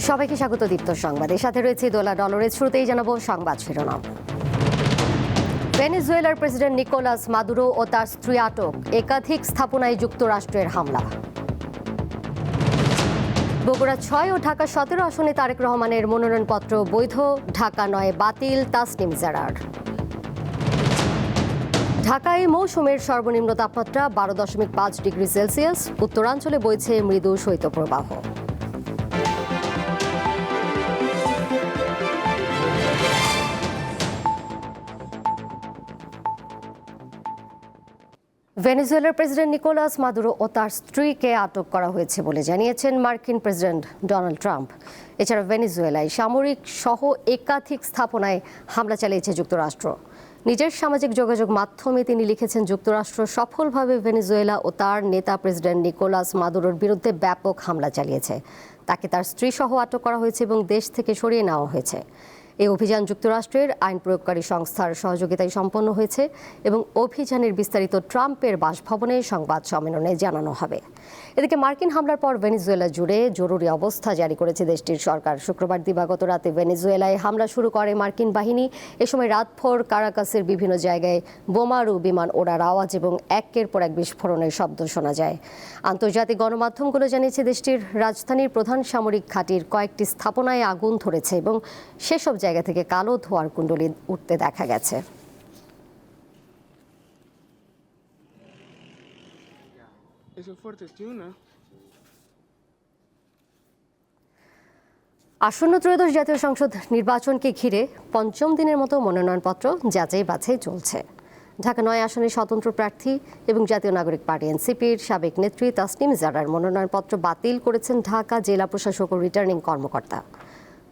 সবাইকে স্বাগত দীপ্ত সংবাদের সাথে রয়েছে দোলা ডলরের শুরুতেই জানাবো সংবাদ শিরোনাম। ভেনেজুয়েলার প্রেসিডেন্ট নিকোলাস মাদুরো ও তার স্ত্রী আটক, একাধিক স্থাপনায় যুক্তরাষ্ট্রের হামলা। বগুড়া 6 ও ঢাকা 17 আসনে তারেক রহমানের মনোনয়নপত্র বৈধ, ঢাকা 9 বাতিল তাসনিম জারার। ঢাকায় মৌসুমের সর্বনিম্ন তাপমাত্রা 12.5 ডিগ্রি সেলসিয়াস, উত্তরাঞ্চলে বইছে মৃদু শৈত্যপ্রবাহ। ভেনেজুয়েলার প্রেসিডেন্ট নিকোলাস মাদুরো ও তার স্ত্রীকে আটক করা হয়েছে বলে জানিয়েছেন মার্কিন প্রেসিডেন্ট ডোনাল্ড ট্রাম্প। এছাড়া ভেনেজুয়েলায় সামরিক সহ একাধিক স্থাপনায় হামলা চালিয়েছে যুক্তরাষ্ট্র। নিজের সামাজিক যোগাযোগ মাধ্যমে তিনি লিখেছেন, যুক্তরাষ্ট্র সফলভাবে ভেনেজুয়েলা ও তার নেতা প্রেসিডেন্ট নিকোলাস মাদুরোর বিরুদ্ধে ব্যাপক হামলা চালিয়েছে। তাকে তার স্ত্রী সহ আটক করা হয়েছে এবং দেশ থেকে সরিয়ে নেওয়া হয়েছে। এই অভিযান যুক্তরাষ্ট্রের আইন প্রয়োগকারী সংস্থার সহযোগিতায় সম্পন্ন হয়েছে এবং অভিযানের বিস্তারিত ট্রাম্পের বাসভবনে সংবাদ সম্মেলনে জানানো হবে। এদিকে মার্কিন হামলার পর ভেনেজুয়েলা জুড়ে জরুরি অবস্থা জারি করেছে দেশটির সরকার। শুক্রবার দিবাগত রাতে ভেনেজুয়েলায় হামলা শুরু করে মার্কিন বাহিনী। এ সময় রাতভর কারাকাসের বিভিন্ন জায়গায় বোমারু বিমান ওড়ার আওয়াজ এবং একের পর এক বিস্ফোরণের শব্দ শোনা যায়। আন্তর্জাতিক গণমাধ্যমগুলো জানিয়েছে, দেশটির রাজধানীর প্রধান সামরিক ঘাঁটির কয়েকটি স্থাপনায় আগুন ধরেছে এবং সেসব জায়গা থেকে কালো ধোঁয়ার কুণ্ডলী উঠতে দেখা গেছে। আসন্ন ত্রয়োদশ জাতীয় সংসদ নির্বাচনকে ঘিরে পঞ্চম দিনের মতো মনোনয়নপত্র যাচাই বাছাই চলছে। ঢাকা 9 আসনে স্বতন্ত্র প্রার্থী এবং জাতীয় নাগরিক পার্টি এনসিপির সাবেক নেত্রী তাসনিম জারার মনোনয়নপত্র বাতিল করেছেন ঢাকা জেলা প্রশাসক ও রিটার্নিং কর্মকর্তা।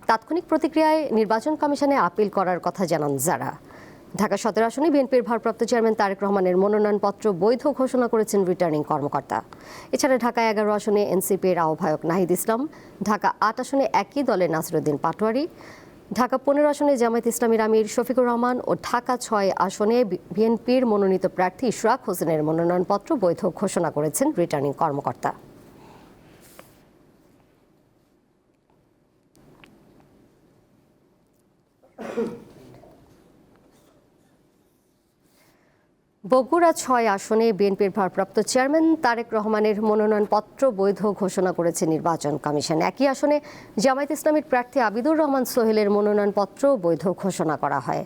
তাৎক্ষণিক প্রতিক্রিয়ায় নির্বাচন কমিশনে আপিল করার কথা জানান জারা। ঢাকা 17 আসনে বিএনপির ভারপ্রাপ্ত চেয়ারম্যান তারেক রহমানের মনোনয়নপত্র বৈধ ঘোষণা করেছেন রিটার্নিং কর্মকর্তা। এছাড়া ঢাকা 11 আসনে এনসিপির আহ্বায়ক নাহিদ ইসলাম, ঢাকা 8 আসনে একই দলের নাসিরউদ্দিন পাটোয়ারি, ঢাকা 15 আসনে জামায়াত ইসলামীর আমির শফিকুর রহমান ও ঢাকা 6 আসনে বিএনপির মনোনীত প্রার্থী ইশরাক হোসেনের মনোনয়নপত্র বৈধ ঘোষণা করেছেন রিটার্নিং কর্মকর্তা। বগুড়া 6 আসনে বিএনপির ভারপ্রাপ্ত চেয়ারম্যান তারেক রহমানের মনোনয়নপত্র বৈধ ঘোষণা করেছে নির্বাচন কমিশন। একই আসনে জামায়াত ইসলামীর প্রার্থী আবিদুর রহমান সোহেলের মনোনয়নপত্র বৈধ ঘোষণা করা হয়।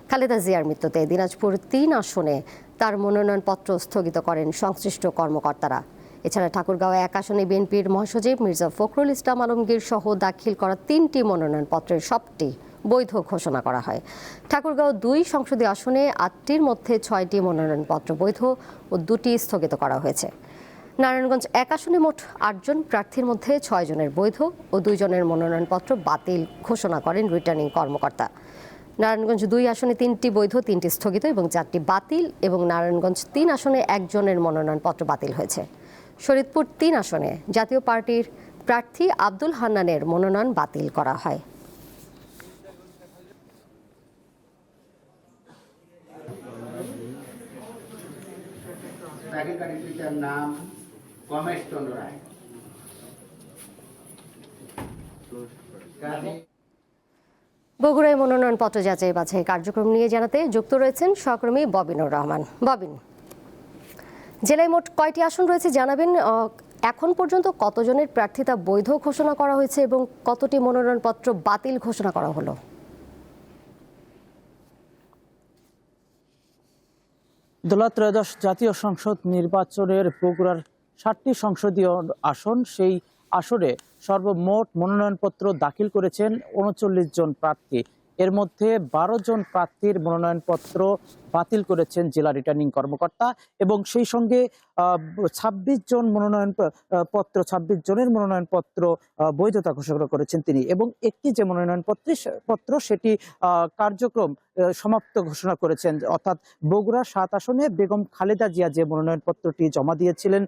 খালেদা জিয়ার মৃত্যুতে দিনাজপুর 3 আসনে তার মনোনয়নপত্র স্থগিত করেন সংশ্লিষ্ট কর্মকর্তারা। এছাড়া ঠাকুরগাঁও 1 আসনে বিএনপির মহাসচিব মির্জা ফখরুল ইসলাম আলমগীর সহ দাখিল করা 3টি মনোনয়নপত্রের সবটি বৈধ ঘোষণা করা হয়। ঠাকুরগাঁও 2 সংসদীয় আসনে 8টির মধ্যে 6টি মনোনয়নপত্র বৈধ ও 2টি স্থগিত করা হয়েছে। নারায়ণগঞ্জ 1 আসনে মোট 8 জন প্রার্থীর মধ্যে 6 জনের বৈধ ও 2 জনের মনোনয়নপত্র বাতিল ঘোষণা করেন রিটার্নিং কর্মকর্তা। নারায়ণগঞ্জ 2 আসনে 3টি বৈধ, 3টি স্থগিত এবং 4টি বাতিল এবং নারায়ণগঞ্জ 3 আসনে 1 জনের মনোনয়নপত্র বাতিল হয়েছে। শরীয়তপুর 3 আসনে জাতীয় পার্টির প্রার্থী আব্দুল হান্নানের মনোনয়ন বাতিল করা হয়। নাম কমেশ চন্দ্র রায়। বগুড়ায় মনোনয়নপত্র যাচাই বাছাই কার্যক্রম নিয়ে জানাতে যুক্ত রয়েছেন সহকর্মী ববিনুর রহমান। ববিন, জেলায় মোট কয়টি আসন রয়েছে জানাবেন? এখন পর্যন্ত কতজনের প্রার্থিতা বৈধ ঘোষণা করা হয়েছে এবং কতটি মনোনয়নপত্র বাতিল ঘোষণা করা হলো? দোলা ত্রয়োদশ জাতীয় সংসদ নির্বাচনের বগুড়ার 7টি সংসদীয় আসন, সেই আসনে সর্বমোট মনোনয়নপত্র দাখিল করেছেন 39 জন প্রার্থী। এর মধ্যে 12 জন প্রার্থীর মনোনয়নপত্র বাতিল করেছেন জেলা রিটার্নিং কর্মকর্তা এবং সেই সঙ্গে 26 জনের মনোনয়নপত্র বৈধতা ঘোষণা করেছেন তিনি এবং একটি যে মনোনয়নপত্র সেটি কার্যক্রম সমাপ্ত ঘোষণা করেছেন। অর্থাৎ বগুড়া 7 আসনে বেগম খালেদা জিয়া যে মনোনয়নপত্রটি জমা দিয়েছিলেন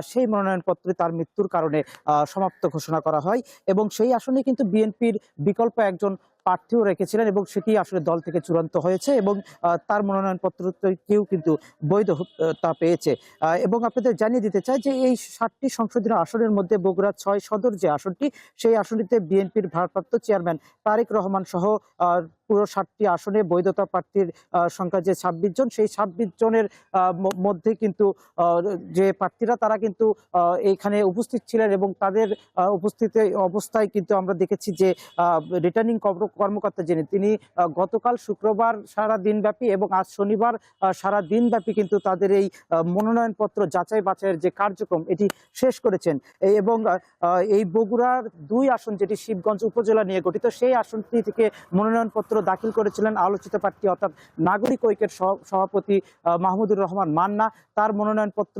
সেই মনোনয়নপত্রে তার মৃত্যুর কারণে সমাপ্ত ঘোষণা করা হয় এবং সেই আসনে কিন্তু বিএনপির বিকল্প একজন প্রার্থীও রেখেছিলেন এবং সেটি আসলে দল থেকে চূড়ান্ত হয়েছে এবং তার মনোনয়নপত্রটিও কিন্তু বৈধতা পেয়েছে। এবং আপনাদের জানিয়ে দিতে চাই যে এই 7টি সংসদীয় আসনের মধ্যে বগুড়া 6 সদর যে আসনটি, সেই আসনটিতে বিএনপির ভারপ্রাপ্ত চেয়ারম্যান তারেক রহমান সহ পুরো 7টি আসনে বৈধতা প্রার্থীর সংখ্যা যে 26 জন, সেই 26 জনের মধ্যে কিন্তু যে প্রার্থীরা তারা কিন্তু এইখানে উপস্থিত ছিলেন এবং তাদের উপস্থিতি অবস্থায় কিন্তু আমরা দেখেছি যে রিটার্নিং কর্মকর্তা যিনি তিনি গতকাল শুক্রবার সারা দিনব্যাপী এবং আজ শনিবার সারা দিনব্যাপী কিন্তু তাদের এই মনোনয়নপত্র যাচাই বাছাইয়ের যে কার্যক্রম এটি শেষ করেছেন। এবং এই বগুড়ার 2 আসন যেটি শিবগঞ্জ উপজেলা নিয়ে গঠিত, সেই আসনটি থেকে মনোনয়নপত্র দাখিল করেছিলেন আলোচিত প্রার্থী অর্থাৎ নাগরিক ঐক্যের সভাপতি মাহমুদুর রহমান মান্না। তার মনোনয়নপত্র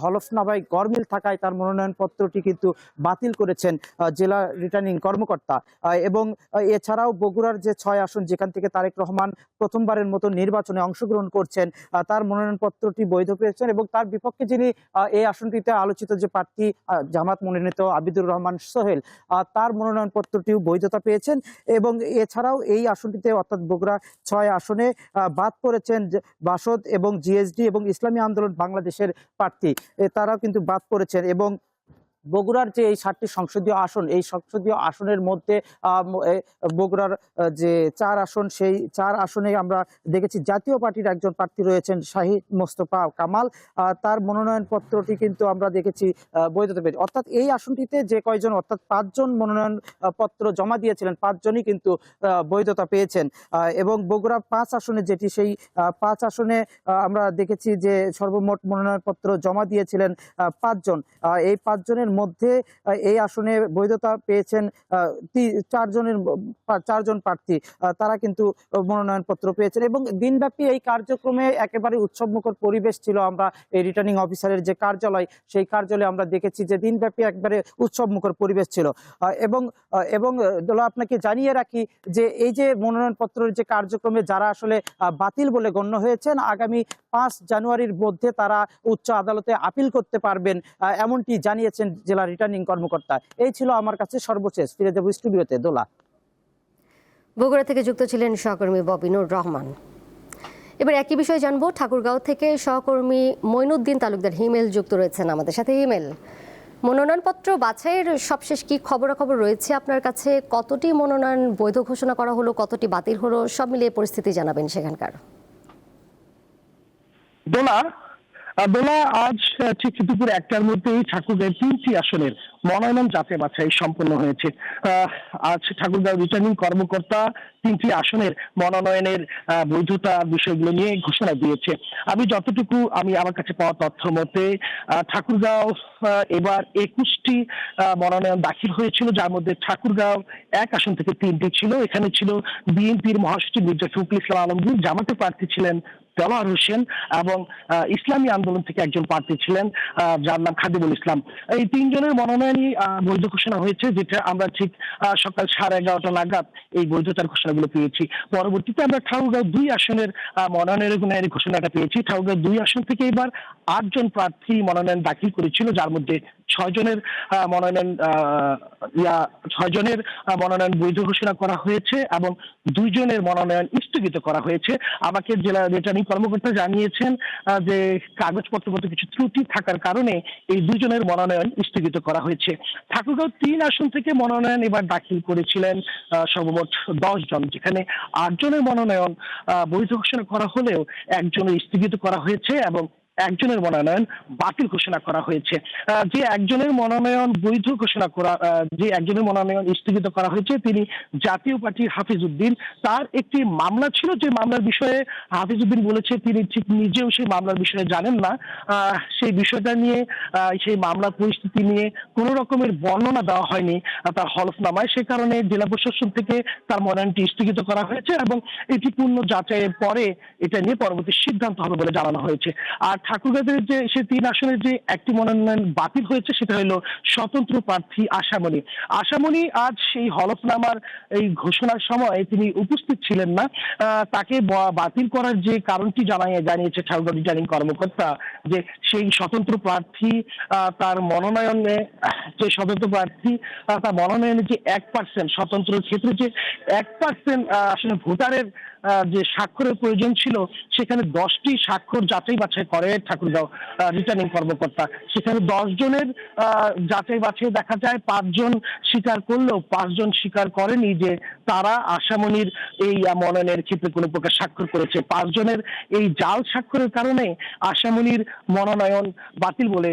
হলফনামায় গরমিল থাকায় তার মনোনয়নপত্রটি কিন্তু বাতিল করেছেন জেলা রিটার্নিং কর্মকর্তা। এবং এছাড়াও বগুড়ার যে 6 আসন যেখান থেকে তারেক রহমান প্রথমবারের মতো নির্বাচনে অংশগ্রহণ করছেন, তার মনোনয়নপত্রটি বৈধ পেয়েছেন এবং তার বিপক্ষে যিনি এই আসনটিতে আলোচিত যে প্রার্থী জামাত মনোনীত আবিদুর রহমান সোহেল, তার মনোনয়নপত্রটিও বৈধতা পেয়েছেন। এবং এছাড়াও এই আসনটিতে অর্থাৎ বগুড়া 6 আসনে বাদ পড়েছেন বাসদ এবং জিএসডি এবং ইসলামী আন্দোলন বাংলাদেশের প্রার্থী, তারাও কিন্তু বাদ পড়েছেন। এবং বগুড়ার যে এই 7টি সংসদীয় আসন, এই সংসদীয় আসনের মধ্যে বগুড়ার যে 4 আসন, সেই 4 আসনে আমরা দেখেছি জাতীয় পার্টির একজন প্রার্থী রয়েছেন শাহিদ মোস্তফা কামাল, তার মনোনয়নপত্রটি কিন্তু আমরা দেখেছি বৈধতা পেয়েছে। অর্থাৎ এই আসনটিতে যে কয়জন অর্থাৎ 5 জন মনোনয়নপত্র জমা দিয়েছিলেন, 5 জনই কিন্তু বৈধতা পেয়েছেন। এবং বগুড়া 5 আসনে যেটি, সেই 5 আসনে আমরা দেখেছি যে সর্বমোট মনোনয়নপত্র জমা দিয়েছিলেন 5 জন। এই 5 জনের মধ্যে এই আসনে বৈধতা পেয়েছেন 4 জন প্রার্থী, তারা কিন্তু মনোনয়নপত্র পেয়েছেন। এবং দিনব্যাপী এই কার্যক্রমে একেবারে উৎসবমুখর পরিবেশ ছিল। আমরা এই রিটার্নিং অফিসারের যে কার্যালয়, সেই কার্যালয়ে আমরা দেখেছি যে দিনব্যাপী একবারে উৎসবমুখর পরিবেশ ছিল। এবং আপনাকে জানিয়ে রাখি যে এই যে মনোনয়নপত্রের যে কার্যক্রমে যারা আসলে বাতিল বলে গণ্য হয়েছেন, আগামী 5 জানুয়ারির মধ্যে তারা উচ্চ আদালতে আপিল করতে পারবেন, এমনটি জানিয়েছেন জেলা রিটার্নিং কর্মকর্তা। এই ছিল আমার কাছে সর্বশেষ। ফিরে দেব স্টুডিওতে। দোলা। বগুড়া থেকে যুক্ত ছিলেন সহকর্মী ববিনুর রহমান। এবার একই বিষয় জানবো, ঠাকুরগাঁও থেকে সহকর্মী মইনুদ্দিন তালুকদার হিমেল যুক্ত রয়েছেন আমাদের সাথে। হিমেল, মনোনয়নপত্র বাছাইয়ের সবশেষ কি খবরাখবর রয়েছে আপনার কাছে? কতটি মনোনয়ন বৈধ ঘোষণা করা হলো, কতটি বাতিল হলো, সব মিলিয়ে পরিস্থিতি জানাবেন সেখানকার। দোলা, আজ ঠিক দুপুর 1টার মধ্যেই ঠাকুরগাঁও 3টি আসনের মনোনয়ন যাচাই বাছাই সম্পন্ন হয়েছে। আজ ঠাকুরগাঁও রিটার্নিং কর্মকর্তা 3টি আসনের মনোনয়নের বৈধতা বিষয়গুলো নিয়ে ঘোষণা দিয়েছে। আমি আমার কাছে পাওয়া তথ্য মতে ঠাকুরগাঁও এবার 21টি মনোনয়ন দাখিল হয়েছিল, যার মধ্যে ঠাকুরগাঁও 1 আসন থেকে 3টি ছিল। এখানে ছিল বিএনপির মহাসচিব মির্জা ফখরুল ইসলাম আলমগীর, জামাতে প্রার্থী ছিলেন দেওয়ার হোসেন এবং ইসলামী আন্দোলন থেকে একজন প্রার্থী ছিলেন যার নাম খাদিমুল ইসলাম। এই 3 জনের মনোনয়নই বৈধ ঘোষণা হয়েছে, যেটা আমরা ঠিক সকাল 11:30 নাগাদ এই বৈধতার ঘোষণাগুলো পেয়েছি। পরবর্তীতে আমরা ঠাকুরগাঁও 2 আসনের মনোনয়নের ঘোষণাটা পেয়েছি। ঠাকুরগাঁও 2 আসন থেকে এবার 8 জন প্রার্থী মনোনয়ন দাখিল করেছিল, যার মধ্যে 6 জনের মনোনয়ন বৈধ ঘোষণা করা হয়েছে এবং 2 জনের মনোনয়ন স্থগিত করা হয়েছে। আমাকে জেলা রিটার্নিং কর্মকর্তা জানিয়েছেন যে কাগজপত্রগত কিছু ত্রুটি থাকার কারণে এই 2 জনের মনোনয়ন স্থগিত করা হয়েছে। ঠাকুরগাঁও 3 আসন থেকে মনোনয়ন এবার দাখিল করেছিলেন সর্বমোট 10 জন, যেখানে 8 জনের মনোনয়ন বৈধ ঘোষণা করা হলেও 1 জনের স্থগিত করা হয়েছে এবং 1 জনের মনোনয়ন বাতিল ঘোষণা করা হয়েছে। যে 1 জনের মনোনয়ন বৈধ ঘোষণা করা, যে 1 জনের মনোনয়ন স্থগিত করা হয়েছে তিনি জাতীয় পার্টির হাফিজ উদ্দিন। তার একটি মামলা ছিল, যে মামলার বিষয়ে হাফিজ উদ্দিন বলেছে তিনি ঠিক নিজেও সেই মামলার বিষয়ে জানেন না। সেই বিষয়টা নিয়ে, সেই মামলার পরিস্থিতি নিয়ে কোনো রকমের বর্ণনা দেওয়া হয়নি তার হলফনামায়। সে কারণে জেলা প্রশাসন থেকে তার মনোনয়নটি স্থগিত করা হয়েছে এবং এটি পূর্ণ যাচাইয়ের পরে এটা নিয়ে পরবর্তী সিদ্ধান্ত হবে বলে জানানো হয়েছে। আর ঠাকুরগাঁওয়ের যে সে 3 আসনের যে একটি মনোনয়ন বাতিল হয়েছে সেটা হলো স্বতন্ত্র প্রার্থী আশামণি। আশামণি আজ সেই হলফনামার এই ঘোষণার সময় তিনি উপস্থিত ছিলেন না। তাকে বাতিল করার যে কারণটি জানিয়েছে ঠাকুরগাঁও রিটার্নিং কর্মকর্তা, যে সেই স্বতন্ত্র প্রার্থী তার মনোনয়নে যে স্বতন্ত্র প্রার্থী তার মনোনয়নে যে 1% স্বতন্ত্র ক্ষেত্রে যে 1% আসলে ভোটারের যে স্বাক্ষরের প্রয়োজন ছিল, সেখানে 10টি স্বাক্ষর যাচাই বাছাই করে ঠাকুরগাঁও রিটার্নিং কর্মকর্তা। সেখানে 10 জনের যাচাই বাছাই দেখা যায় 5 জন স্বীকার করলেও 5 জন স্বীকার করেনি যে তারা আশামণির এই মনোনয়নের ক্ষেত্রে কোনো প্রকার স্বাক্ষর করেছে। 5 জনের এই জাল স্বাক্ষরের কারণে আশামণির মনোনয়ন বাতিল বলে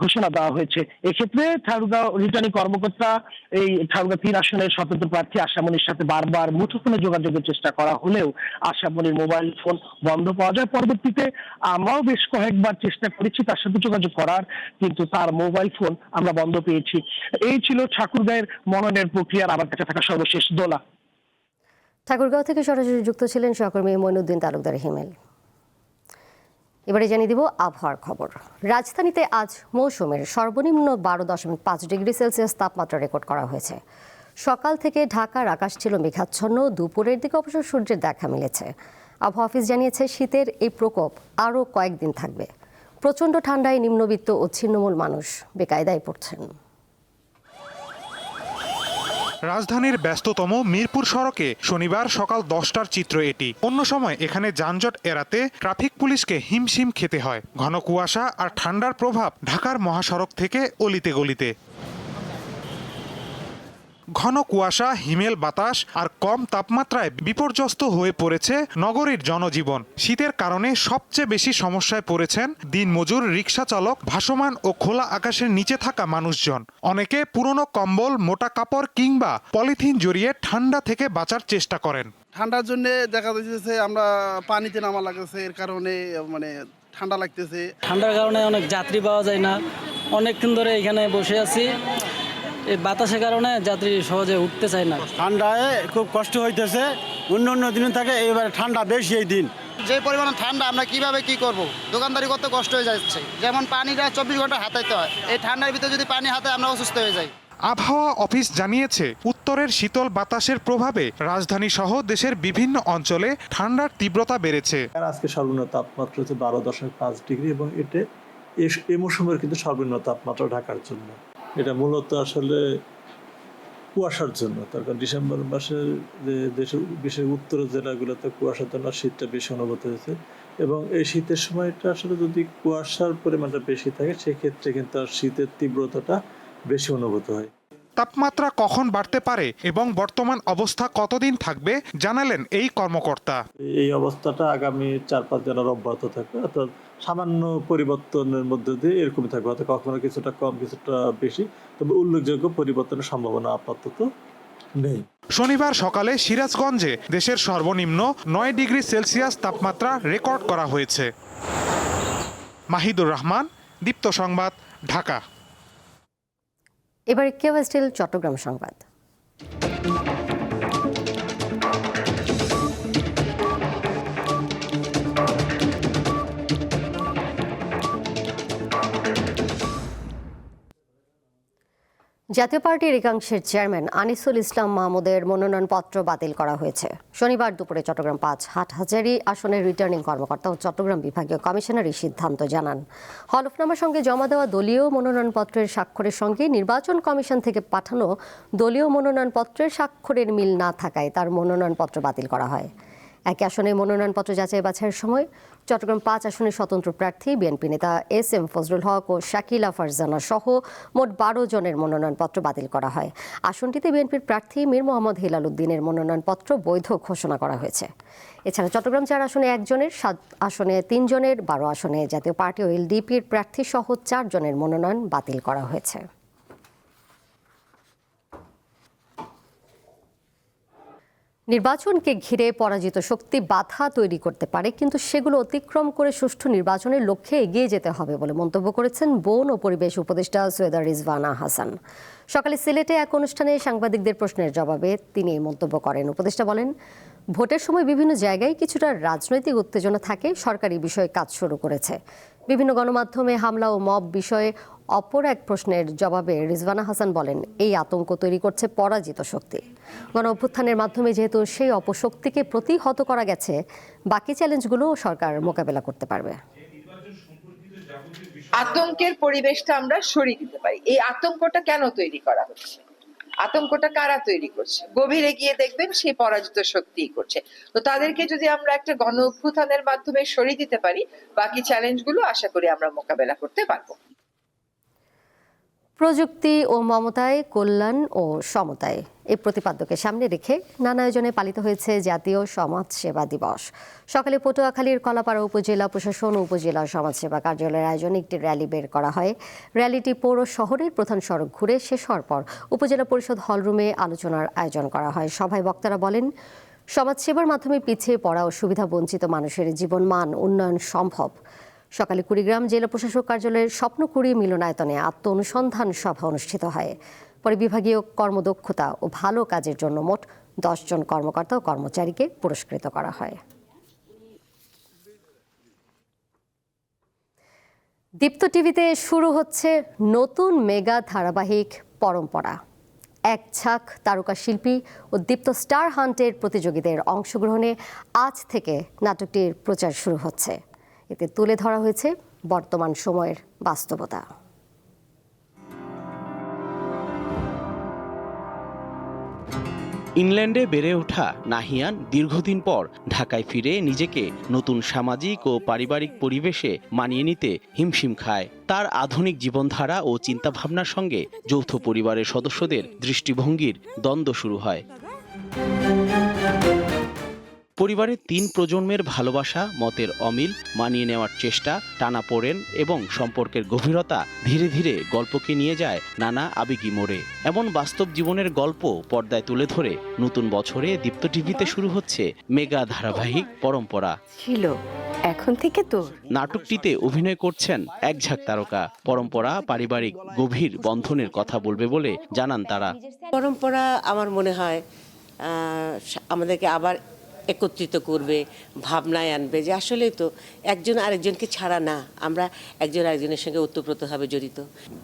ঘোষণা দেওয়া হয়েছে। এক্ষেত্রে ঠাকুরগাঁও রিটার্নিং কর্মকর্তা এই ঠাকুরগাঁও 3 আসনের স্বতন্ত্র প্রার্থী আশামণির সাথে বারবার মুঠোফোনে যোগাযোগের চেষ্টা করা হলেও আশামণির মোবাইল ফোন বন্ধ পাওয়া যায়। পরবর্তীতে আমরাও বেশ কয়েকবার চেষ্টা করেছি তার সাথে যোগাযোগ করার, কিন্তু তার মোবাইল ফোন আমরা বন্ধ পেয়েছি। এই ছিল ঠাকুরগাঁয়ের মনোনয়নের প্রক্রিয়ার আমার কাছে থাকা সর্বশেষ দোলা। ঠাকুরগাঁও থেকে সরাসরি যুক্ত ছিলেন সহকর্মী মঈনুদ্দিন তালুকদার হিমেল। এবারে জানিয়ে দিব আবহাওয়ার খবর। রাজধানীতে আজ মৌসুমের সর্বনিম্ন 12.5 ডিগ্রি সেলসিয়াস তাপমাত্রা রেকর্ড করা হয়েছে। সকাল থেকে ঢাকার আকাশ ছিল মেঘাচ্ছন্ন, দুপুরের দিকে অবশ্য সূর্যের দেখা মিলেছে। আবহাওয়া অফিস জানিয়েছে শীতের এই প্রকোপ আরও কয়েকদিন থাকবে। প্রচণ্ড ঠান্ডায় নিম্নবিত্ত ও ছিন্নমূল মানুষ বেকায়দায় পড়ছেন। রাজধানীর ব্যস্ততম মিরপুর সড়কে শনিবার সকাল 10টার চিত্র এটি। অন্য সময় এখানে যানজট এড়াতে ট্রাফিক পুলিশকে হিমশিম খেতে হয়। ঘন কুয়াশা আর ঠান্ডার প্রভাব ঢাকার মহাসড়ক থেকে অলিতে গলিতে। ঘন কুয়াশা, হিমেল বাতাস আর কম তাপমাত্রায় বিপর্যস্ত হয়ে পড়েছে নগরীর জনজীবন। শীতের কারণে সবচেয়ে বেশি সমস্যায় পড়েছেন দিনমজুর, রিকশা চালক, ভাসমান ও খোলা আকাশের নিচে থাকা মানুষজন। অনেকে পুরনো কম্বল, মোটা কাপড় কিংবা পলিথিন জড়িয়ে ঠান্ডা থেকে বাঁচার চেষ্টা করেন। ঠান্ডার জন্য দেখা যাচ্ছে আমরা পানিতে নামা লাগতেছে, এর কারণে মানে ঠান্ডা লাগতেছে। ঠান্ডার কারণে অনেক যাত্রী পাওয়া যায় না। অনেকক্ষণ ধরে এখানে বসে আছি, এই বাতাসের কারণে যাত্রী সহজে উঠতে চায় না। ঠান্ডায় খুব কষ্ট হইতেছে, অন্য দিনে থাকে এবারে ঠান্ডা বেশি এই দিন। যে পরিমাণে ঠান্ডা আমরা কিভাবে কি করব, দোকানদারি করতে কষ্ট হয়ে যাচ্ছে। যেমন পানিটা 24 ঘন্টা হাতাইতে হয়, এই ঠান্ডার ভিতরে যদি পানি হাতে আমরা অসুস্থ হয়ে যাই। আবহাওয়া অফিস জানিয়েছে উত্তরের শীতল বাতাসের প্রভাবে রাজধানী সহ দেশের বিভিন্ন অঞ্চলে ঠান্ডার তীব্রতা বেড়েছে। আজকে সর্বনিম্ন তাপমাত্রা হচ্ছে 12.5 ডিগ্রি এবং এটা এই মৌসুমের কিন্তু সর্বনিম্ন তাপমাত্রা ঢাকার জন্য। এটা মূলত আসলে কুয়াশার জন্য, তার কারণ ডিসেম্বর মাসে যে দেশের বিশেষ উত্তরের জেলাগুলোতে কুয়াশার জন্য শীতটা বেশি অনুভূত হয়েছে এবং এই শীতের সময়টা আসলে যদি কুয়াশার পরিমাণটা বেশি থাকে সেক্ষেত্রে কিন্তু আর শীতের তীব্রতাটা বেশি অনুভূত হয়। তাপমাত্রা কখন বাড়তে পারে এবং বর্তমান অবস্থা কতদিন থাকবে জানালেন এই কর্মকর্তা। এই অবস্থাটা আগামী 4-5 দিন অব্যাহত থাকবে, অর্থাৎ সামান্য পরিবর্তনের মধ্যে দিয়ে এরকমই থাকবে, হয়তো কখনো কিছুটা কম কিছুটা বেশি, তবে উল্লেখযোগ্য পরিবর্তনের সম্ভাবনা আপাতত নেই। শনিবার সকালে সিরাজগঞ্জে দেশের সর্বনিম্ন 9 ডিগ্রি সেলসিয়াস তাপমাত্রা রেকর্ড করা হয়েছে। মাহিদুর রহমান, দীপ্ত সংবাদ, ঢাকা। এবারে কেওয়াস্টিল চট্টগ্রাম সংবাদ। জাতীয় পার্টির একাংশের চেয়ারম্যান আনিসুল ইসলাম মাহমুদের মনোনয়নপত্র বাতিল করা হয়েছে। শনিবার দুপুরে চট্টগ্রাম 5 হাটহাজারী আসনের রিটার্নিং কর্মকর্তা ও চট্টগ্রাম বিভাগীয় কমিশনার এই সিদ্ধান্ত জানান। হলফনামার সঙ্গে জমা দেওয়া দলীয় মনোনয়নপত্রের স্বাক্ষরের সঙ্গে নির্বাচন কমিশন থেকে পাঠানো দলীয় মনোনয়নপত্রের স্বাক্ষরের মিল না থাকায় তার মনোনয়নপত্র বাতিল করা হয়। একই আসনে মনোনয়নপত্র যাচাই বাছাইয়ের সময় চট্টগ্রাম 5 আসনের স্বতন্ত্র প্রার্থী বিএনপি নেতা SM ফজলুল হক ও শাকিলা ফারজানা সহ মোট 12 জনের মনোনয়নপত্র বাতিল করা হয়। আসনটিতে বিএনপির প্রার্থী মীর মোহাম্মদ হেলাল উদ্দিনের মনোনয়নপত্র বৈধ ঘোষণা করা হয়েছে। এছাড়া চট্টগ্রাম 4 আসনে 1 জনের, 7 আসনে 3 জনের, 12 আসনে জাতীয় পার্টি ও LDPর প্রার্থী সহ 4 জনের মনোনয়ন বাতিল করা হয়েছে। নির্বাচনকে ঘিরে পরাজিত শক্তি বাধা তৈরি করতে পারে, কিন্তু সেগুলো অতিক্রম করে সুষ্ঠু নির্বাচনের লক্ষ্যে এগিয়ে যেতে হবে বলে মন্তব্য করেছেন বন ও পরিবেশ উপদেষ্টা সৈয়দা রিজওয়ানা হাসান। সকালে সিলেটে এক অনুষ্ঠানে সাংবাদিকদের প্রশ্নের জবাবে তিনি এই মন্তব্য করেন। উপদেষ্টা বলেন, ভোটের সময় বিভিন্ন জায়গায় কিছুটা রাজনৈতিক উত্তেজনা থাকে, সরকারি বিষয়ে কাজ শুরু করেছে। বিভিন্ন গণমাধ্যমে হামলা ও মব বিষয়ে অপর এক প্রশ্নের জবাবে রিজওয়ানা হাসান বলেন, এই আতঙ্ক তৈরি করছে পরাজিত শক্তি। গণ অভ্যুত্থানের মাধ্যমে যেহেতু সেই অপশক্তিকে প্রতিহত করা গেছে, বাকি চ্যালেঞ্জগুলো সরকার মোকাবেলা করতে পারবে। আতঙ্কের পরিবেশটা আমরা সরিয়ে দিতে পারি। এই আতঙ্কটা কেন তৈরি করা হচ্ছে, আতঙ্কটা কারা তৈরি করছে, গভীরে গিয়ে দেখবেন সেই পরাজিত শক্তিই করছে। তো তাদেরকে যদি আমরা একটা গণ অভ্যুত্থানের মাধ্যমে সরিয়ে দিতে পারি, বাকি চ্যালেঞ্জগুলো আশা করি আমরা মোকাবেলা করতে পারবো। প্রযুক্তি ও মমতায়, কল্যাণ ও সমতায়, এই প্রতিপাদ্যকে সামনে রেখে নানা আয়োজনে পালিত হয়েছে জাতীয় সমাজসেবা দিবস। সকালে পটুয়াখালীর কলাপাড়া উপজেলা প্রশাসন ও উপজেলা সমাজসেবা কার্যালয়ের আয়োজনে একটি র্যালি বের করা হয়। র্যালিটি পৌর শহরের প্রধান সড়ক ঘুরে শেষ হওয়ার পর উপজেলা পরিষদ হলরুমে আলোচনার আয়োজন করা হয়। সভায় বক্তারা বলেন, সমাজসেবার মাধ্যমে পিছিয়ে পড়া ও সুবিধা বঞ্চিত মানুষের জীবনমান উন্নয়ন সম্ভব। সকালে কুড়িগ্রাম জেলা প্রশাসক কার্যালয়ের স্বপ্নকুড়ি মিলনায়তনে আত্ম অনুসন্ধান সভা অনুষ্ঠিত হয়। পরে বিভাগীয় কর্মদক্ষতা ও ভালো কাজের জন্য মোট 10 জন কর্মকর্তা ও কর্মচারীকে পুরস্কৃত করা হয়। দীপ্ত টিভিতে শুরু হচ্ছে নতুন মেগা ধারাবাহিক পরম্পরা। এক ঝাঁক তারকা শিল্পী ও দীপ্ত স্টার হান্টের প্রতিযোগীদের অংশগ্রহণে আজ থেকে নাটকটির প্রচার শুরু হচ্ছে। এতে তুলে ধরা হয়েছে বর্তমান সময়ের বাস্তবতা। ইংল্যান্ডে বেড়ে ওঠা নাহিয়ান দীর্ঘদিন পর ঢাকায় ফিরে নিজেকে নতুন সামাজিক ও পারিবারিক পরিবেশে মানিয়ে নিতে হিমশিম খায়। তার আধুনিক জীবনধারা ও চিন্তাভাবনার সঙ্গে যৌথ পরিবারের সদস্যদের দৃষ্টিভঙ্গির দ্বন্দ্ব শুরু হয়। পরিবারের 3 প্রজন্মের ভালোবাসা, মতের অমিল, মানিয়ে নেওয়ার চেষ্টা, টানাপোড়েন এবং সম্পর্কের গভীরতা ধীরে ধীরে গল্পকে নিয়ে যায় নানা আবেগী মোড়ে। এমন বাস্তব জীবনের গল্প পর্দায় তুলে ধরে নতুন বছরে দীপ্ত টিভিতে শুরু হচ্ছে মেগা ধারাবাহিক পরম্পরা। ছিল এখন থেকে তো নাটকটিতে অভিনয় করছেন এক ঝাঁক তারকা। পরম্পরা পারিবারিক গভীর বন্ধনের কথা বলবে বলে জানান তারা। পরম্পরা আমার মনে হয় আমাদেরকে আবার একত্রিত করবে, ভাবনায় আনবে যে আসলে তো একজন আরেকজনকে ছাড়া না, আমরা একজন আরেকজনের সঙ্গে ওতপ্রোতভাবে জড়িত।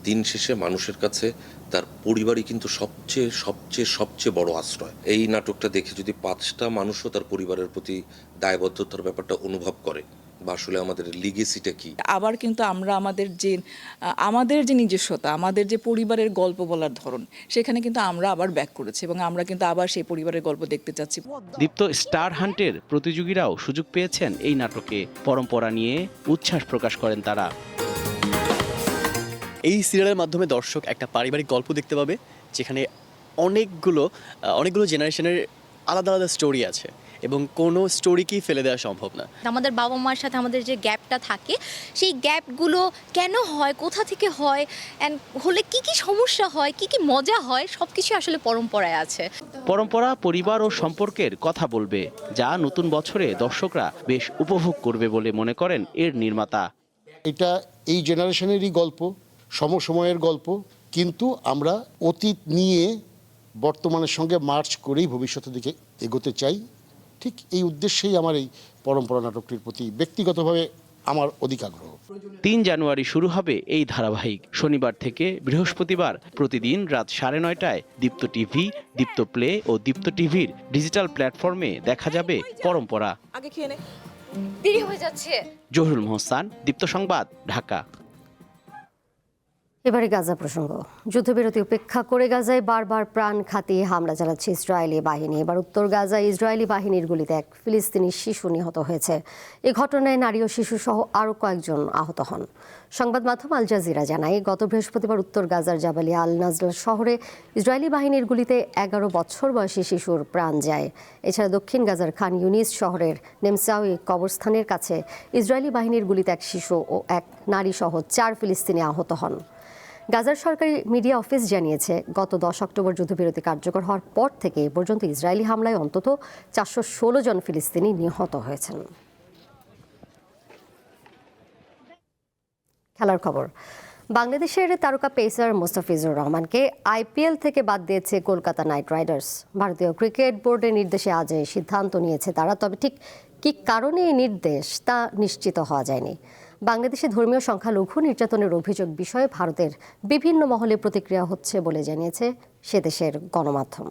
দিন শেষে মানুষের কাছে তার পরিবারই কিন্তু সবচেয়ে সবচেয়ে সবচেয়ে বড় আশ্রয়। এই নাটকটা দেখে যদি 5টা মানুষও তার পরিবারের প্রতি দায়বদ্ধতার ব্যাপারটা অনুভব করে, বা আসলে আমাদের লিগেসিটা কি, আবার কিন্তু আমরা আমাদের যে নিজস্বতা, আমাদের যে পরিবারের গল্প বলার ধরন, সেখানে কিন্তু আমরা আবার ব্যাক করেছি এবং আমরা কিন্তু আবার সেই পরিবারের গল্প দেখতে চাচ্ছি। দীপ্ত স্টার হান্টের প্রতিযোগীরাও সুযোগ পেয়েছেন এই নাটকে। পরম্পরা নিয়ে উচ্ছ্বাস প্রকাশ করেন তারা। এই সিরিয়ালের মাধ্যমে দর্শক একটা পারিবারিক গল্প দেখতে পাবে, যেখানে অনেকগুলো জেনারেশনের আলাদা আলাদা স্টোরি আছে এবং কোনো স্টোরিকেই ফেলে দেওয়া সম্ভব না। আমাদের বাবা মার সাথে আমাদের যে গ্যাপটা থাকে, সেই গ্যাপগুলো কেন হয়, কোথা থেকে হয়, অ্যান্ড হলে কি কি সমস্যা হয়, কি কি মজা হয়, সব কিছু আসলে পরম্পরায় আছে। পরম্পরা পরিবার ও সম্পর্কের কথা বলবে, যা নতুন বছরে দর্শকরা বেশ উপভোগ করবে বলে মনে করেন এর নির্মাতা। এটা এই জেনারেশনেরই গল্প, সমসময়ের গল্প, কিন্তু আমরা অতীত নিয়ে বর্তমানের সঙ্গে মার্চ করেই ভবিষ্যতের দিকে এগোতে চাই। ঠিক এই উদ্দেশ্যেই আমার এই পরম্পরা নাটকটির প্রতি ব্যক্তিগতভাবে আমার অধিক আগ্রহ। 3 জানুয়ারি শুরু হবে এই ধারাবাহিক। শনিবার থেকে বৃহস্পতিবার প্রতিদিন রাত 9:30টায় দীপ্ত টিভি, দীপ্ত প্লে ও দীপ্ত টিভির ডিজিটাল প্ল্যাটফর্মে দেখা যাবে পরম্পরা। আগে খেয়ে নে, দেরি হয়ে যাচ্ছে। জহুরুল মোহসান, দীপ্ত সংবাদ, ঢাকা। এবারে গাজা প্রসঙ্গ। যুদ্ধবিরতি উপেক্ষা করে গাজায় বারবার প্রাণঘাতী হামলা চালাচ্ছে ইসরায়েলি বাহিনী। এবার উত্তর গাজায় ইসরায়েলি বাহিনীর গুলিতে এক ফিলিস্তিনি শিশু নিহত হয়েছে। এই ঘটনায় নারী ও শিশু সহ আরও কয়েকজন আহত হন। সংবাদ মাধ্যম আল জাজিরা জানায়, গত বৃহস্পতিবার উত্তর গাজার জাবালিয়া আল নাজলা শহরে ইসরায়েলি বাহিনীর গুলিতে 11 বছর বয়সী শিশুর প্রাণ যায়। এছাড়া দক্ষিণ গাজার খান ইউনিস শহরের নেমসাউই কবরস্থানের কাছে ইসরায়েলি বাহিনীর গুলিতে এক শিশু ও এক নারী সহ 4 ফিলিস্তিনি আহত হন। গাজার সরকারি মিডিয়া অফিস জানিয়েছে, গত 10 অক্টোবর যুদ্ধবিরতি কার্যকর হওয়ার পর থেকে এ পর্যন্ত ইসরায়েলি হামলায় অন্তত 416 জন ফিলিস্তিনি নিহত হয়েছেন। খেলার খবর। বাংলাদেশের তারকা পেসার মোস্তাফিজুর রহমানকে আইপিএল থেকে বাদ দিয়েছে কলকাতা নাইট রাইডার্স। ভারতীয় ক্রিকেট বোর্ডের নির্দেশে আজ এই সিদ্ধান্ত নিয়েছে তারা, তবে ঠিক কী কারণে এই নির্দেশ তা নিশ্চিত হওয়া যায়নি। বাংলাদেশে ধর্মীয় সংখ্যালঘু নির্যাতনের অভিযোগ বিষয়ে ভারতের বিভিন্ন মহলে প্রতিক্রিয়া হচ্ছে বলে জানিয়েছে সে দেশের গণমাধ্যম।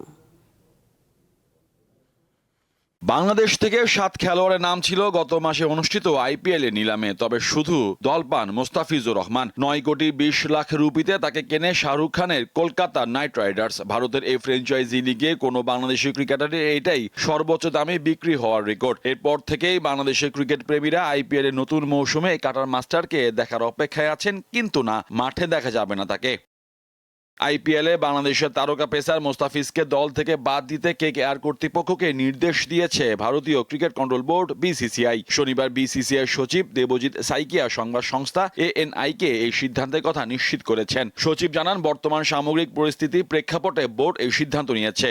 বাংলাদেশ থেকে 7 খেলোয়াড়ের নাম ছিল গত মাসে অনুষ্ঠিত আইপিএল এর নিলামে, তবে শুধু দল পান মোস্তাফিজুর রহমান। 9 কোটি 20 লাখ রুপিতে তাকে কেনে শাহরুখ খানের কলকাতা নাইট রাইডার্স। ভারতের এই ফ্র্যাঞ্চাইজি লিগে কোনো বাংলাদেশি ক্রিকেটারের এটাই সর্বোচ্চ দামে বিক্রি হওয়ার রেকর্ড। এরপর থেকেই বাংলাদেশের ক্রিকেট প্রেমীরা আইপিএল এর নতুন মৌসুমে কাটার মাস্টারকে দেখার অপেক্ষায় আছেন, কিন্তু না, মাঠে দেখা যাবে না তাকে। আইপিএলে বাংলাদেশের তারকা পেসার মোস্তাফিজকে দল থেকে বাদ দিতে কেকেআর কর্তৃপক্ষকে নির্দেশ দিয়েছে ভারতীয় ক্রিকেট কন্ট্রোল বোর্ড বিসিসিআই। শনিবার বিসিসিআই সচিব দেবজিৎ সাইকিয়া সংবাদ সংস্থা এএনআই-কে এই সিদ্ধান্তের কথা নিশ্চিত করেছেন। সচিব জানান, বর্তমান সামগ্রিক পরিস্থিতি প্রেক্ষাপটে বোর্ড এই সিদ্ধান্ত নিয়েছে।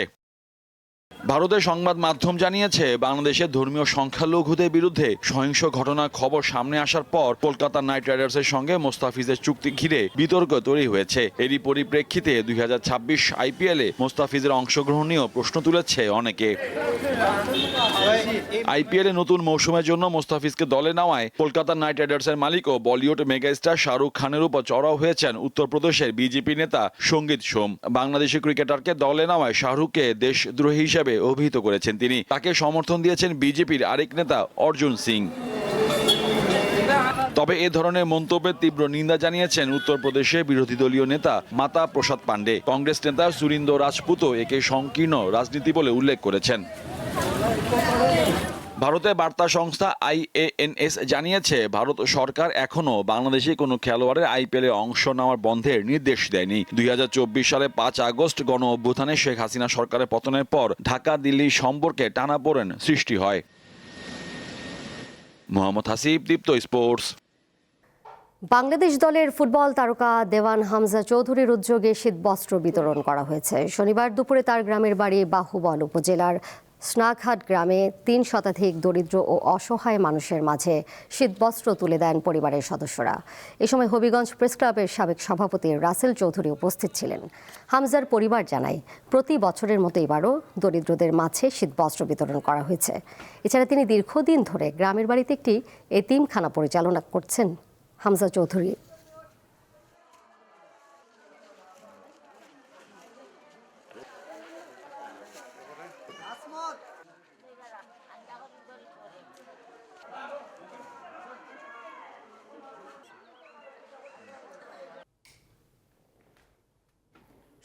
ভারতের সংবাদ মাধ্যম জানিয়েছে, বাংলাদেশের ধর্মীয় সংখ্যালঘুদের বিরুদ্ধে সহিংস ঘটনার খবর সামনে আসার পর কলকাতা নাইট রাইডার্সের সঙ্গে মোস্তাফিজের চুক্তি ঘিরে বিতর্ক তৈরি হয়েছে। এরই পরিপ্রেক্ষিতে 2026 আইপিএলে মোস্তাফিজের অংশগ্রহণ নিয়েও প্রশ্ন তুলেছে অনেকে। আইপিএলে নতুন মৌসুমের জন্য মোস্তাফিজকে দলে নেওয়ায় কলকাতা নাইট রাইডার্সের মালিক ও বলিউড মেগাস্টার শাহরুখ খানের উপর চড়াও হয়েছেন উত্তরপ্রদেশের বিজেপি নেতা সঙ্গীত সোম। বাংলাদেশি ক্রিকেটারকে দলে নেওয়ায় শাহরুখকে দেশদ্রোহী হিসেবে অভিহিত করেছেন তিনি। তাকে সমর্থন দিয়েছেন বিজেপির আরেক নেতা অর্জুন সিং। তবে এ ধরনের মন্তব্যের তীব্র নিন্দা জানিয়েছেন উত্তরপ্রদেশে বিরোধী দলীয় নেতা মাতা প্রসাদ পান্ডে। কংগ্রেস নেতা সুরিন্দর রাজপুতও একে সংকীর্ণ রাজনীতি বলে উল্লেখ করেছেন। ভারতের বার্তা সংস্থা IANS জানিয়েছে, ভারত সরকার এখনও বাংলাদেশে কোনো খেলোয়াড়ের আইপিএলে অংশ নেওয়ার বন্ধের নির্দেশ দেয়নি। 2024 সালে 5 আগস্ট গণ অভ্যুত্থানে শেখ হাসিনা সরকারের পতনের পর ঢাকা দিল্লি সম্পর্কে টানাপোড়েন সৃষ্টি হয়। মোহাম্মদ হাসিব, দীপ্ত স্পোর্টস। বাংলাদেশ দলের ফুটবল তারকা দেওয়ান হামজা চৌধুরীর উদ্যোগে শীতবস্ত্র বিতরণ করা হয়েছে। শনিবার দুপুরে তার গ্রামের বাড়ি বাহুবল উপজেলার স্নাকহাট গ্রামে 3 শতাধিক দরিদ্র ও অসহায় মানুষের মাঝে শীতবস্ত্র তুলে দেন পরিবারের সদস্যরা। এ সময় হবিগঞ্জ প্রেস ক্লাবের সাবেক সভাপতি রাসেল চৌধুরী উপস্থিত ছিলেন। হামজার পরিবার জানায়, প্রতি বছরের মতো এবারও দরিদ্রদের মাঝে শীতবস্ত্র বিতরণ করা হয়েছে। এছাড়া তিনি দীর্ঘদিন ধরে গ্রামের বাড়িতে একটি এতিমখানা পরিচালনা করছেন হামজা চৌধুরী।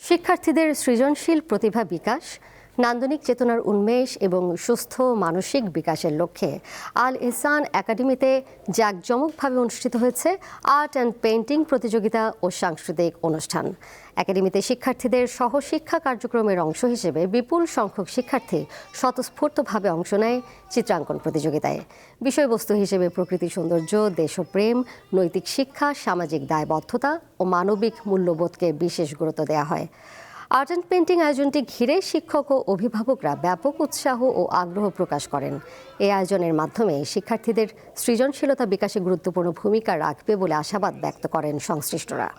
শিক্ষার্থীদের সৃজনশীল প্রতিভা বিকাশ, নান্দনিক চেতনার উন্মেষ এবং সুস্থ মানসিক বিকাশের লক্ষ্যে আল ইহসান একাডেমিতে জাঁকজমকভাবে অনুষ্ঠিত হয়েছে আর্ট অ্যান্ড পেইন্টিং প্রতিযোগিতা ও সাংস্কৃতিক অনুষ্ঠান। একাডেমিতে শিক্ষার্থীদের সহশিক্ষা কার্যক্রমের অংশ হিসেবে বিপুল সংখ্যক শিক্ষার্থী স্বতঃস্ফূর্তভাবে অংশ নেয় চিত্রাঙ্কন প্রতিযোগিতায়। বিষয়বস্তু হিসেবে প্রকৃতি সৌন্দর্য, দেশপ্রেম, নৈতিক শিক্ষা, সামাজিক দায়বদ্ধতা ও মানবিক মূল্যবোধকে বিশেষ গুরুত্ব দেওয়া হয়। আর্ট অ্যান্ড পেইন্টিং আয়োজনটি ঘিরে শিক্ষক ও অভিভাবকরা ব্যাপক উৎসাহ ও আগ্রহ প্রকাশ করেন। এই আয়োজনের মাধ্যমে শিক্ষার্থীদের সৃজনশীলতা বিকাশে গুরুত্বপূর্ণ ভূমিকা রাখবে বলে আশাবাদ ব্যক্ত করেন সংশ্লিষ্টরা।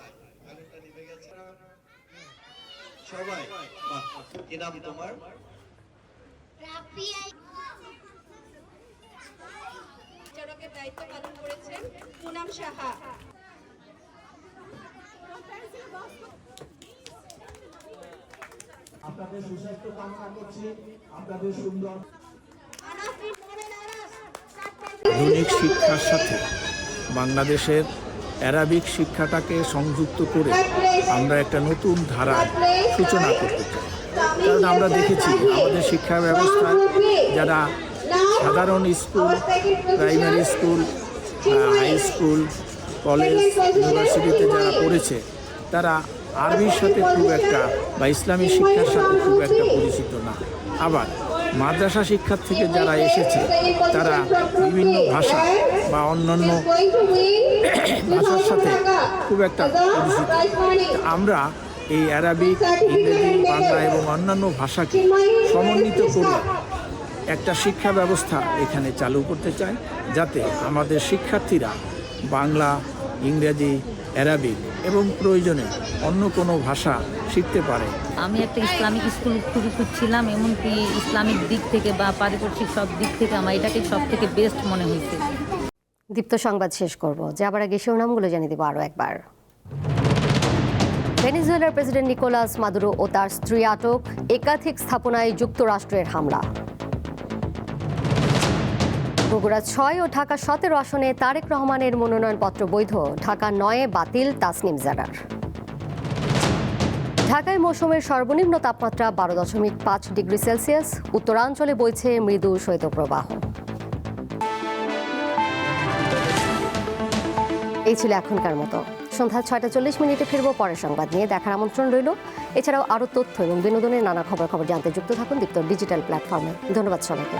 আপনাদের সুস্বাস্থ্য কামনা করছি, আপনাদের সুন্দর আধুনিক শিক্ষার সাথে বাংলাদেশের অ্যারাবিক শিক্ষাটাকে সংযুক্ত করে আমরা একটা নতুন ধারার সূচনা করতে চাই। কারণ আমরা দেখেছি আমাদের শিক্ষা ব্যবস্থায় যারা সাধারণ school, primary school, high school, college, ইউনিভার্সিটিতে যারা পড়েছে তারা আরবির সাথে খুব একটা বা ইসলামী শিক্ষার সাথে খুব একটা পরিচিত না। আবার মাদ্রাসা শিক্ষার থেকে যারা এসেছে তারা বিভিন্ন ভাষা বা অন্যান্য ভাষার সাথে খুব একটা পরিচিত। আমরা এই আরবিক, ইংরেজি, বাংলা এবং অন্যান্য ভাষাকে সমন্বিত করে একটা শিক্ষা ব্যবস্থা এখানে চালু করতে চাই, যাতে আমাদের শিক্ষার্থীরা বাংলা, ইংরেজি, অ্যারাবিক এবং প্রয়োজনে অন্য কোনো ভাষা শিখতে পারে। আমি একটা ইসলামিক স্কুল খুঁজছিলাম, এমনকি ইসলামিক দিক থেকে বা পারিপার্শ্বিক সব দিক থেকে আমার এটাকে সব থেকে বেস্ট মনে হয়েছে। দীপ্ত সংবাদ শেষ করব, যাবার আগে শিরোনামগুলো জানিয়ে দেবো আরও একবার। ভেনেজুয়েলার প্রেসিডেন্ট নিকোলাস মাদুরো ও তার স্ত্রী আটক, একাধিক স্থাপনায় যুক্তরাষ্ট্রের হামলা। বগুড়া 6 ও ঢাকা 17 আসনে তারেক রহমানের মনোনয়নপত্র বৈধ, ঢাকা 9 বাতিল তাসনিম জারার। ঢাকায় মৌসুমের সর্বনিম্ন তাপমাত্রা 12.5 ডিগ্রি সেলসিয়াস, উত্তরাঞ্চলে বইছে মৃদু শৈত্যপ্রবাহ। এই ছিল এখনকার মতো। সন্ধ্যা 6:40 ফিরবো পরের সংবাদ নিয়ে, দেখার আমন্ত্রণ রইল। এছাড়াও আরও তথ্য এবং বিনোদনের নানা খবর জানতে যুক্ত থাকুন দীপ্ত ডিজিটাল প্ল্যাটফর্মে। ধন্যবাদ সবাইকে।